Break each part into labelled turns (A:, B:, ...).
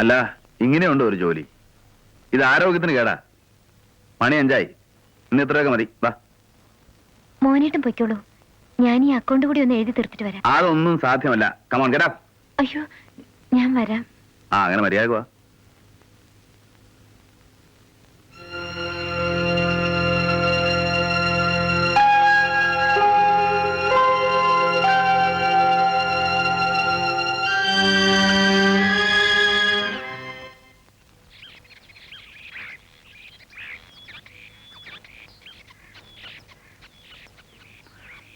A: അല്ല, ഇങ്ങനെയുണ്ട് ഒരു ജോലി. ഇത് ആരോഗ്യത്തിന് കേടാ. മണി 5 ഇന്ന് ഇത്രയൊക്കെ മതി. വാ
B: മോനേട്ടും പൊയ്ക്കോളൂ. ഞാൻ ഈ അക്കൗണ്ട് കൂടി ഒന്ന് എഴുതി തീർത്തിട്ട് വരാം.
A: അതൊന്നും സാധ്യമല്ല. Come on get up.
B: അയ്യോ, ഞാൻ വരാം.
A: അങ്ങനെ മര്യാദ.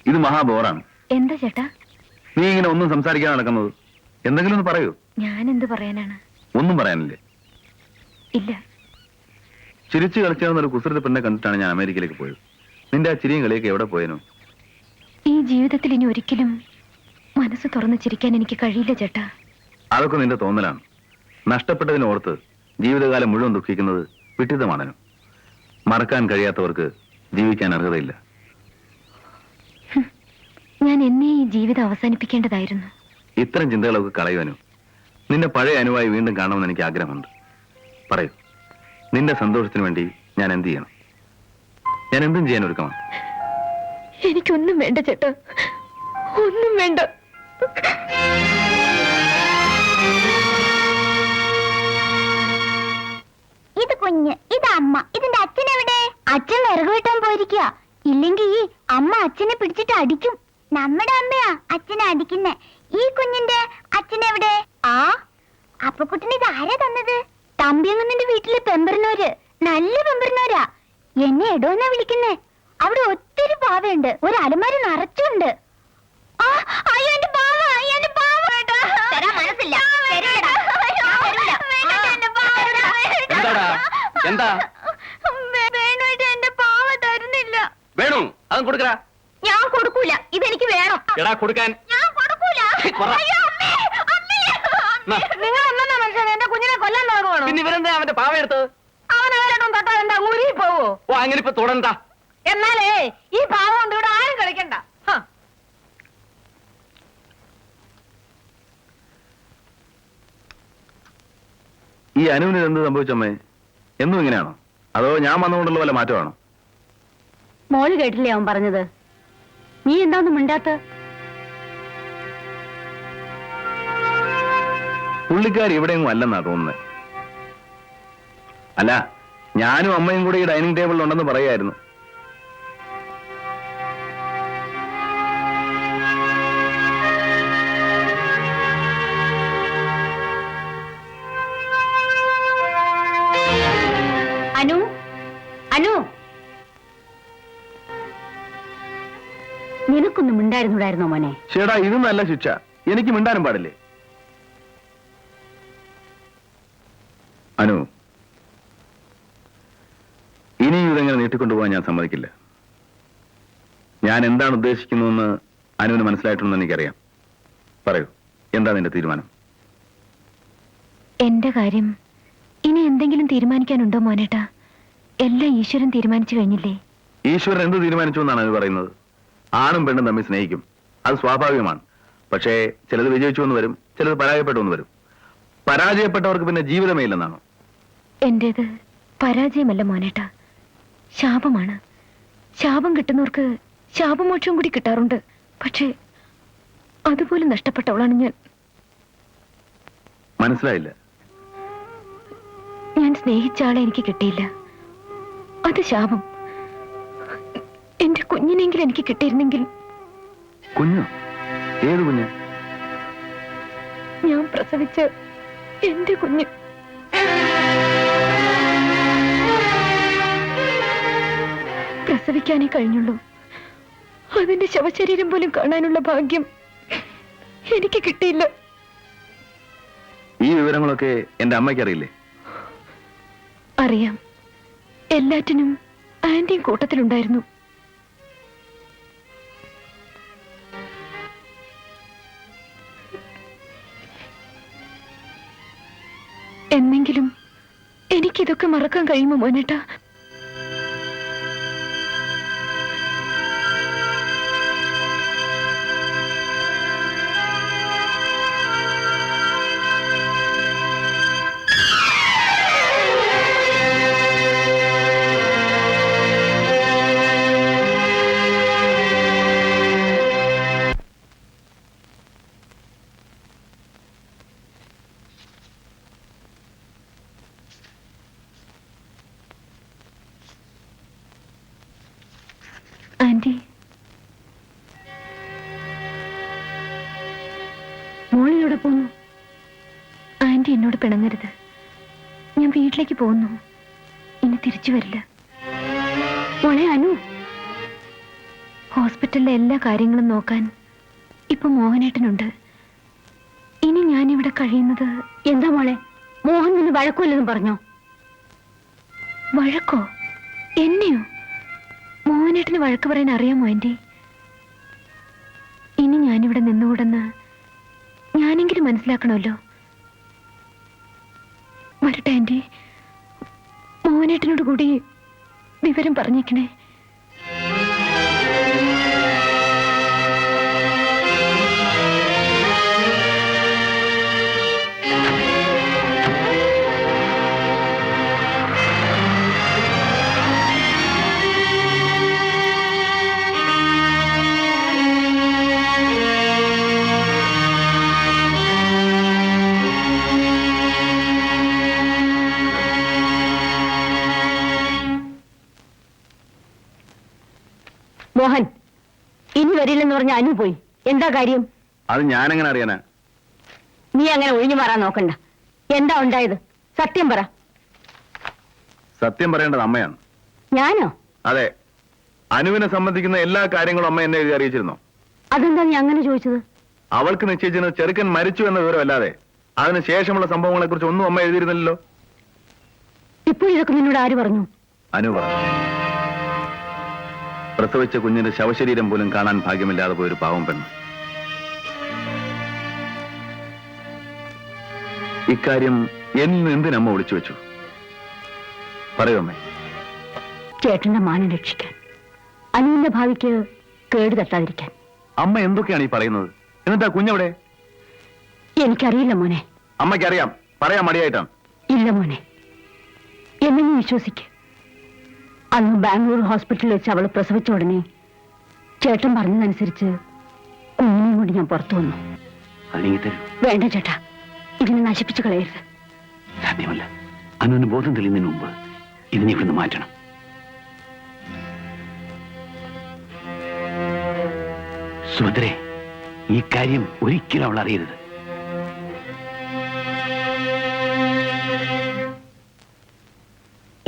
A: ഇത് മഹാബോറാണ്.
B: എന്താ ചേട്ടാ
A: നീ ഇങ്ങനെ ഒന്നും സംസാരിക്കാൻ നടക്കുന്നത്? എന്തെങ്കിലും ഒന്ന് പറയൂ.
B: ഞാൻ എന്ത് പറയാനാണ്?
A: ഒന്നും പറയാനില്ലേ?
B: ഇല്ല.
A: ചിരിച്ചു കളിച്ചാവുന്ന ഒരു കുസൃതി പെണ്ണെ കണ്ടിട്ടാണ് ഞാൻ അമേരിക്കയിലേക്ക് പോയത്. നിന്റെ ആ ചിരിയും കളിയൊക്കെ എവിടെ പോയനോ?
B: ഈ ജീവിതത്തിൽ ഇനി ഒരിക്കലും മനസ്സ് തുറന്ന് ചിരിക്കാൻ എനിക്ക് കഴിയില്ല ചേട്ടാ.
A: അതൊക്കെ നിന്റെ തോന്നലാണ്. നഷ്ടപ്പെട്ടതിനോർത്ത് ജീവിതകാലം മുഴുവൻ ദുഃഖിക്കുന്നത് വിഡിത്തമാണോ? മറക്കാൻ കഴിയാത്തവർക്ക് ജീവിക്കാൻ അർഹതയില്ല.
B: ഞാൻ എന്നെ ഈ ജീവിതം അവസാനിപ്പിക്കേണ്ടതായിരുന്നു.
A: ഇത്തരം ചിന്തകളൊക്കെ കളയുവാനോ? നിന്റെ പഴയ അനുവായി വീണ്ടും കാണണമെന്ന് എനിക്ക് ആഗ്രഹമുണ്ട്. പറയൂ, നിന്റെ സന്തോഷത്തിന് വേണ്ടി ഞാൻ എന്ത് ചെയ്യണം? ഞാൻ എന്തും ചെയ്യാൻ ഒരുക്കമാണ്.
B: എനിക്കൊന്നും വേണ്ട ചേട്ടാ, ഒന്നും വേണ്ട.
C: ഇത് കുഞ്ഞ്, ഇത് അമ്മ. ഇതിന്റെ അച്ഛൻ എവിടെ? അച്ഛൻ വിറക് വെട്ടാൻ പോയിരിക്കുക. ഇല്ലെങ്കിൽ അമ്മ അച്ഛനെ പിടിച്ചിട്ട് അടിക്കും. നമ്മുടെ അമ്മയാ അച്ഛനെ അടിക്കുന്നേ. ഈ കുഞ്ഞിന്റെ അച്ഛനെവിടെ? അപ്പൊ കുട്ടിന് ഇത് ആരാ തന്നത്? തമ്പിയങ്ങന്റെ വീട്ടിലെ പെമ്പറിനോര്. നല്ല പെമ്പറിനോരാ. എന്നെ എടോന്നാ വിളിക്കുന്നേ. അവിടെ ഒത്തിരി പാവയുണ്ട്. ഒരു അലമാര നിറച്ചുണ്ട്. അയ്യോ എന്റെ പാവ, എന്റെ പാവ. മനസ്സില്ല.
A: എന്താ
C: വേണുമായിട്ട് എന്റെ പാവ തരുന്നില്ല.
A: വേണു, അതും കൊടുക്കടാ.
C: ഞാൻ കൊടുക്കൂല. ഇതെനിക്ക് വേണം.
A: എടാ കൊടുക്കാൻ.
C: ഞാൻ കൊടുക്കൂല. നിങ്ങൾ എന്നാ മനസ്സിലായി? എന്റെ കുഞ്ഞിനെ കൊല്ലാൻ നോക്കുവാണോ?
A: പിന്നെ ഇവരെന്താ അവന്റെ പാവ എടുത്തത്?
C: അവനാരും തൊട്ടാ എന്താ ഊരി പോവോ?
A: ഓ, അങ്ങനെ ഇപ്പൊ തുടണ്ട.
C: എന്നാലേ ഈ പാവം കൊണ്ട് ഇവിടെ ആരും കളിക്കണ്ട.
A: ഈ അനുവിന് എന്ത് സംഭവിച്ചമ്മേ? എന്നും ഇങ്ങനെയാണോ? അതോ ഞാൻ വന്നുകൊണ്ടുള്ള വല്ല മാറ്റമാണോ?
B: മോള് കേട്ടില്ലേ അവൻ പറഞ്ഞത്? നീ എന്താന്നും മിണ്ടാത്ത?
A: പുള്ളിക്കാർ ഇവിടെയൊന്നും അല്ലെന്നാ തോന്നുന്നത്. അല്ല, ഞാനും അമ്മയും കൂടെ ഈ ഡൈനിങ് ടേബിളിൽ ഉണ്ടെന്ന് പറയായിരുന്നു.
B: അനു, അനു, നിനക്കൊന്നും മിണ്ടായിരുന്നുണ്ടായിരുന്നോ മോനെ?
A: ചേടാ, ഇതും നല്ല ശിക്ഷ. എനിക്ക് മിണ്ടാനും പാടില്ലേ? അനു, ഇനിയും ഇതെങ്ങനെ നീട്ടിക്കൊണ്ടുപോകാൻ ഞാൻ സമ്മതിക്കില്ല. ഞാൻ എന്താണ് ഉദ്ദേശിക്കുന്നതെന്ന് അനുവിന് മനസ്സിലായിട്ടുണ്ടെന്ന് എനിക്കറിയാം. പറയൂ, എന്താ നിന്റെ തീരുമാനം?
B: എന്റെ കാര്യം ഇനി എന്തെങ്കിലും തീരുമാനിക്കാനുണ്ടോ മോനേട്ടാ? എല്ലാം ഈശ്വരൻ തീരുമാനിച്ചു കഴിഞ്ഞില്ലേ?
A: ഈശ്വരൻ എന്ത് തീരുമാനിച്ചു എന്നാണ് അത് പറയുന്നത്? ആണും പെണ്ണും തമ്മിൽ സ്നേഹിക്കും, അത് സ്വാഭാവികമാണ്. പക്ഷേ ചിലത് വിജയിച്ചു എന്ന് വരും, ചിലത് പരാജയപ്പെട്ടു എന്ന് വരും. പരാജയപ്പെട്ടവർക്ക് പിന്നെ ജീവിതമേ ഇല്ലെന്നാണോ?
B: എന്റേത് പരാജയമല്ല മോനേട്ടാ, ശാപമാണ്. ശാപം കിട്ടുന്നവർക്ക് ശാപമോക്ഷം കൂടി കിട്ടാറുണ്ട്. പക്ഷേ അതുപോലെ നഷ്ടപ്പെട്ടവളാണ് ഞാൻ.
A: മനസ്സിലായില്ല.
B: ഞാൻ സ്നേഹിച്ച ആളെ എനിക്ക് കിട്ടിയില്ല, അത് ശാപം. എന്റെ കുഞ്ഞിനെങ്കിലും എനിക്ക് കിട്ടിയിരുന്നെങ്കിൽ.
A: കുഞ്ഞോ? ഏത് കുഞ്ഞ്?
B: ഞാൻ പ്രസവിച്ച എന്റെ കുഞ്ഞ്. പ്രസവിക്കാനേ കഴിഞ്ഞുള്ളൂ. അതിന്റെ ശവശരീരം പോലും കാണാനുള്ള ഭാഗ്യം എനിക്ക് കിട്ടിയില്ല.
A: ഈ വിവരങ്ങളൊക്കെ എന്റെ അമ്മയ്ക്ക് അറിയില്ലേ?
B: അറിയാം. എല്ലാറ്റിനും ആന്റിയും കൂട്ടത്തിലുണ്ടായിരുന്നു. എന്നെങ്കിലും എനിക്കിതൊക്കെ മറക്കാൻ കഴിയുമോ മോനേട്ടാ? പോന്നു? ആന്റി എന്നോട് പിണങ്ങരുത്. ഞാൻ വീട്ടിലേക്ക് പോകുന്നു. ഇനി തിരിച്ചു വരില്ല. മോളെ അനു, ഹോസ്പിറ്റലിലെ എല്ലാ കാര്യങ്ങളും നോക്കാൻ ഇപ്പൊ മോഹനേട്ടനുണ്ട്. ഇനി ഞാനിവിടെ കഴിയുന്നത്...
D: എന്താ മോളെ, മോഹൻ നിന്നെ വഴക്കുമല്ലെന്നും പറഞ്ഞോ?
B: വഴക്കോ? എന്നെയോ? മോഹനേട്ടന് വഴക്ക് പറയാൻ അറിയാമോ ആന്റി? ഇനി ഞാനിവിടെ നിന്നുകൂടെന്ന് ഞാനെങ്കിലും മനസ്സിലാക്കണമല്ലോ. വരട്ടെ ആന്റി. മോഹനേട്ടനോട് കൂടി വിവരം പറഞ്ഞേക്കണേ.
D: മോഹൻ ഇനി വരില്ലെന്ന് പറഞ്ഞ അനു പോയി. എന്താ കാര്യം?
A: അത് ഞാനെങ്ങനെ അറിയാനാ?
D: നീ അങ്ങനെ ഒഴിഞ്ഞു മാറാൻ നോക്കണ്ട. എന്താ ഉണ്ടായത്? സത്യം പറ.
A: സത്യം പറയേണ്ടത് അമ്മയാണ്.
D: ഞാനോ?
A: അതെ, അനുവിനെ സംബന്ധിക്കുന്ന എല്ലാ കാര്യങ്ങളും അമ്മ എന്നെ എഴുതി അറിയിച്ചിരുന്നോ?
D: അതെന്താ നീ അങ്ങനെ ചോദിച്ചത്?
A: അവൾക്ക് നിശ്ചയിച്ചിരുന്നത് ചെറുക്കൻ മരിച്ചു എന്ന വിവരമല്ലാതെ അതിന് ശേഷമുള്ള സംഭവങ്ങളെ കുറിച്ച് ഒന്നും അമ്മ എഴുതിയിരുന്നില്ലല്ലോ.
D: ഇപ്പോൾ ഇതൊക്കെ നിന്നോട് ആര് പറഞ്ഞു?
A: അനു പറഞ്ഞു. പ്രസവിച്ച കുഞ്ഞിന്റെ ശവശരീരം പോലും കാണാൻ ഭാഗ്യമില്ലാതെ പോയൊരു പാവം പെണ്ണ്. ഇക്കാര്യം എന്നിൽ നിന്ന് എന്തിനമ്മ ഒളിച്ചു വെച്ചു? പറയൂ അമ്മേ.
D: ചേട്ടന്റെ മാനം രക്ഷിക്കാൻ, അനുവിന്റെ ഭാവിക്ക് കേട് തട്ടാതിരിക്കാൻ.
A: അമ്മ എന്തൊക്കെയാണ് ഈ പറയുന്നത്? എന്നിട്ടാ കുഞ്ഞവിടെ?
D: എനിക്കറിയില്ല മോനെ.
A: അമ്മയ്ക്കറിയാം, പറയാൻ മടിയായിട്ടാണ്.
D: ഇല്ല മോനെ, എന്നെ നീ വിശ്വസിക്ക്. അന്ന് ബാംഗ്ലൂർ ഹോസ്പിറ്റലിൽ വെച്ച് അവള് പ്രസവിച്ച ഉടനെ ചേട്ടൻ പറഞ്ഞതനുസരിച്ച് കുഞ്ഞിനെയും കൊണ്ട് ഞാൻ പുറത്തു വന്നു. വേണ്ട ചേട്ടാ, ഇതിനെ നശിപ്പിച്ചു കളയരുത്.
E: സാധ്യമല്ല. അനുവിന് ബോധം തെളിയുന്നതിന് മുമ്പ് ഇതിനെ ഇവിടുന്ന് മാറ്റണം. സുഭദ്രേ, ഈ കാര്യം ഒരിക്കലും അവൾ അറിയരുത്.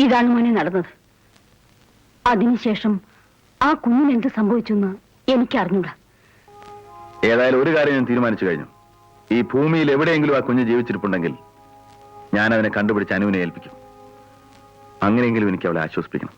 D: ഇതാണ് മോനെ നടന്നത്. അതിനുശേഷം ആ കുഞ്ഞിന് എന്ത് സംഭവിച്ചെന്ന് എനിക്കറിഞ്ഞൂടാ.
A: ഏതായാലും ഒരു കാര്യം ഞാൻ തീരുമാനിച്ചു കഴിഞ്ഞു. ഈ ഭൂമിയിൽ എവിടെയെങ്കിലും ആ കുഞ്ഞ് ജീവിച്ചിരിപ്പുണ്ടെങ്കിൽ ഞാൻ അവനെ കണ്ടുപിടിച്ച് അനുവിനെ ഏൽപ്പിക്കും. അങ്ങനെയെങ്കിലും എനിക്ക് അവളെ ആശ്വസിപ്പിക്കണം.